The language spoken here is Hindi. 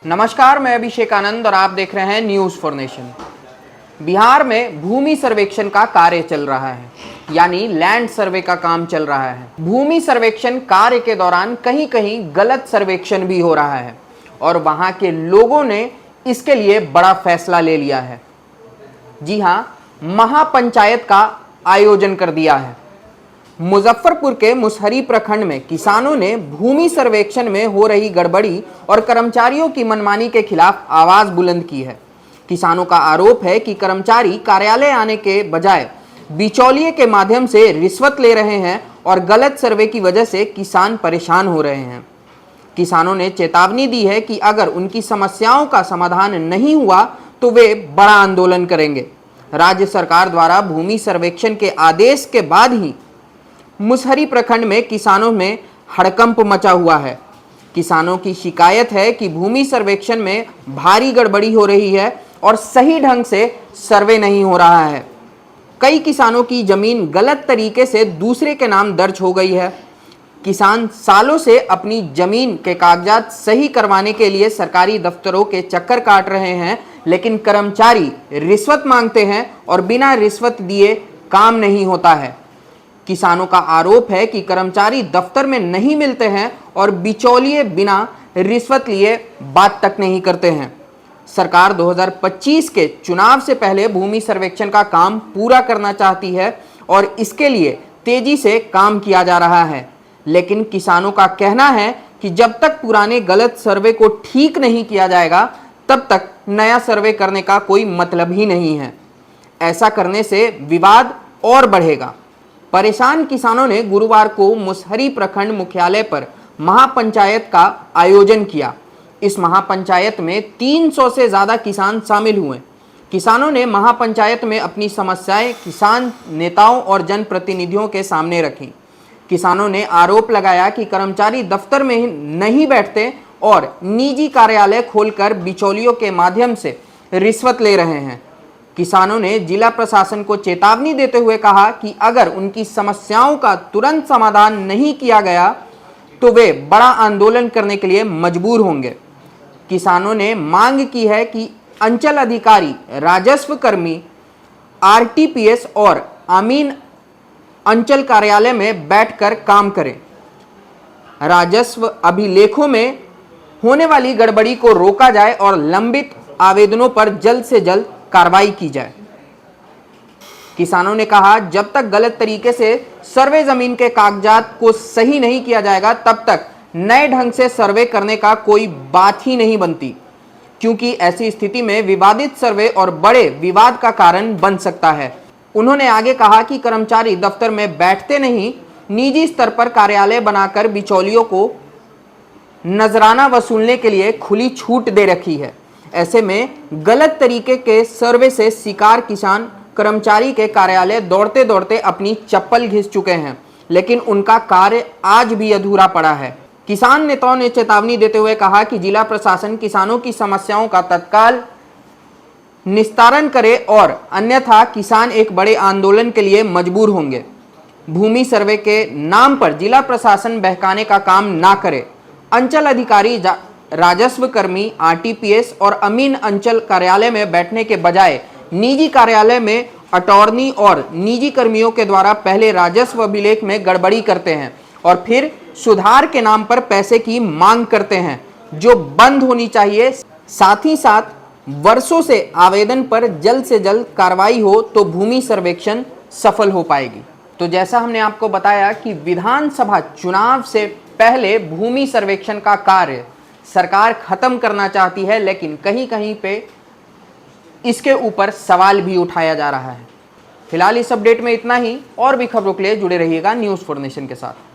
नमस्कार, मैं अभिषेक आनंद और आप देख रहे हैं न्यूज फॉर नेशन। बिहार में भूमि सर्वेक्षण का कार्य चल रहा है, यानी लैंड सर्वे का काम चल रहा है। भूमि सर्वेक्षण कार्य के दौरान कहीं कहीं गलत सर्वेक्षण भी हो रहा है और वहां के लोगों ने इसके लिए बड़ा फैसला ले लिया है। जी हां, महापंचायत का आयोजन कर दिया है। मुजफ्फरपुर के मुसहरी प्रखंड में किसानों ने भूमि सर्वेक्षण में हो रही गड़बड़ी और कर्मचारियों की मनमानी के खिलाफ आवाज बुलंद की है। किसानों का आरोप है कि कर्मचारी कार्यालय आने के बजाय बिचौलिए के माध्यम से रिश्वत ले रहे हैं और गलत सर्वे की वजह से किसान परेशान हो रहे हैं। किसानों ने चेतावनी दी है कि अगर उनकी समस्याओं का समाधान नहीं हुआ तो वे बड़ा आंदोलन करेंगे। राज्य सरकार द्वारा भूमि सर्वेक्षण के आदेश के बाद ही मुसहरी प्रखंड में किसानों में हड़कंप मचा हुआ है। किसानों की शिकायत है कि भूमि सर्वेक्षण में भारी गड़बड़ी हो रही है और सही ढंग से सर्वे नहीं हो रहा है। कई किसानों की जमीन गलत तरीके से दूसरे के नाम दर्ज हो गई है। किसान सालों से अपनी जमीन के कागजात सही करवाने के लिए सरकारी दफ्तरों के चक्कर काट रहे हैं, लेकिन कर्मचारी रिश्वत मांगते हैं और बिना रिश्वत दिए काम नहीं होता है। किसानों का आरोप है कि कर्मचारी दफ्तर में नहीं मिलते हैं और बिचौलिए बिना रिश्वत लिए बात तक नहीं करते हैं। सरकार 2025 के चुनाव से पहले भूमि सर्वेक्षण का काम पूरा करना चाहती है और इसके लिए तेजी से काम किया जा रहा है, लेकिन किसानों का कहना है कि जब तक पुराने गलत सर्वे को ठीक नहीं किया जाएगा तब तक नया सर्वे करने का कोई मतलब ही नहीं है। ऐसा करने से विवाद और बढ़ेगा। परेशान किसानों ने गुरुवार को मुसहरी प्रखंड मुख्यालय पर महापंचायत का आयोजन किया। इस महापंचायत में 300 से ज्यादा किसान शामिल हुए। किसानों ने महापंचायत में अपनी समस्याएं किसान नेताओं और जनप्रतिनिधियों के सामने रखी। किसानों ने आरोप लगाया कि कर्मचारी दफ्तर में नहीं बैठते और निजी कार्यालय खोलकर बिचौलियों के माध्यम से रिश्वत ले रहे हैं। किसानों ने जिला प्रशासन को चेतावनी देते हुए कहा कि अगर उनकी समस्याओं का तुरंत समाधान नहीं किया गया तो वे बड़ा आंदोलन करने के लिए मजबूर होंगे। किसानों ने मांग की है कि अंचल अधिकारी, राजस्व कर्मी, आरटीपीएस और अमीन अंचल कार्यालय में बैठकर काम करें। राजस्व अभिलेखों में होने वाली गड़बड़ी को रोका जाए और लंबित आवेदनों पर जल्द से जल्द कार्रवाई की जाए। किसानों ने कहा, जब तक गलत तरीके से सर्वे जमीन के कागजात को सही नहीं किया जाएगा तब तक नए ढंग से सर्वे करने का कोई बात ही नहीं बनती, क्योंकि ऐसी स्थिति में विवादित सर्वे और बड़े विवाद का कारण बन सकता है। उन्होंने आगे कहा कि कर्मचारी दफ्तर में बैठते नहीं, निजी स्तर पर कार्यालय बनाकर बिचौलियों को नजराना वसूलने के लिए खुली छूट दे रखी है। ऐसे में गलत तरीके के सर्वे से शिकार किसान कर्मचारी के कार्यालय दौड़ते दौड़ते अपनी चप्पल घिस चुके हैं, लेकिन उनका कार्य आज भी अधूरा पड़ा है। किसान नेताओं ने चेतावनी देते हुए कहा कि जिला प्रशासन किसानों की समस्याओं का तत्काल निस्तारण करे और अन्यथा किसान एक बड़े आंदोलन के लिए मजबूर होंगे। भूमि सर्वे के नाम पर जिला प्रशासन बहकाने का काम ना करे। अंचल अधिकारी, राजस्व कर्मी, आरटीपीएस और अमीन अंचल कार्यालय में बैठने के बजाय निजी कार्यालय में अटॉर्नी और निजी कर्मियों के द्वारा पहले राजस्व अभिलेख में गड़बड़ी करते हैं और फिर सुधार के नाम पर पैसे की मांग करते हैं, जो बंद होनी चाहिए। साथ ही साथ वर्षों से आवेदन पर जल्द से जल्द कार्रवाई हो तो भूमि सर्वेक्षण सफल हो पाएगी। तो जैसा हमने आपको बताया कि विधानसभा चुनाव से पहले भूमि सर्वेक्षण का कार्य सरकार खत्म करना चाहती है, लेकिन कहीं कहीं पे इसके ऊपर सवाल भी उठाया जा रहा है। फिलहाल इस अपडेट में इतना ही। और भी खबरों के लिए जुड़े रहिएगा न्यूज़ फॉर नेशन के साथ।